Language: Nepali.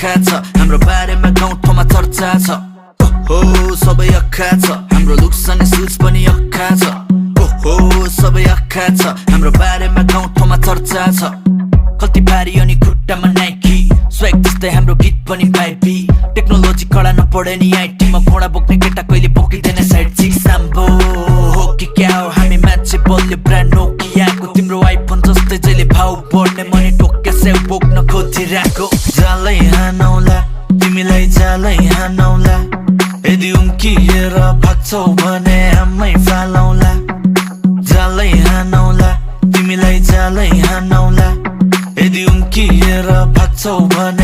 अक्खा छ हाम्रो बारेमा गाउँ ठाउँमा चर्चा छ ओहो सबै अक्खा छ हाम्रो लुक्स अनि सुज पनि अक्खा छ ओहो सबै अक्खा छ हाम्रो बारेमा गाउँ ठाउँमा चर्चा छ कति भारी अनि खुट्टामा नाइकी स्वैग त्यस्तै हाम्रो गीत पनि पाइपी टेक्नोलोजी कडा नपढे नि आइटीमा घोडा बोक्ने केटा कहिले बोकिँदैन साइड चिक साम्बो हो कि क्या हो हामी मान्छे बल्यो ब्रान्ड नोकियाको तिम्रो आइफोन जस्तै जहिले भाउ बढ्ने मनी टोक्के सेउ बोक्न खोजिरहेको जालै हानौला तिमीलाई जालै हानौला यदि उम्किएर भाग्छौ भने आमै फालौला जालै हानौला तिमीलाई जालै हानौला यदि उम्किएर भाग्छौ भने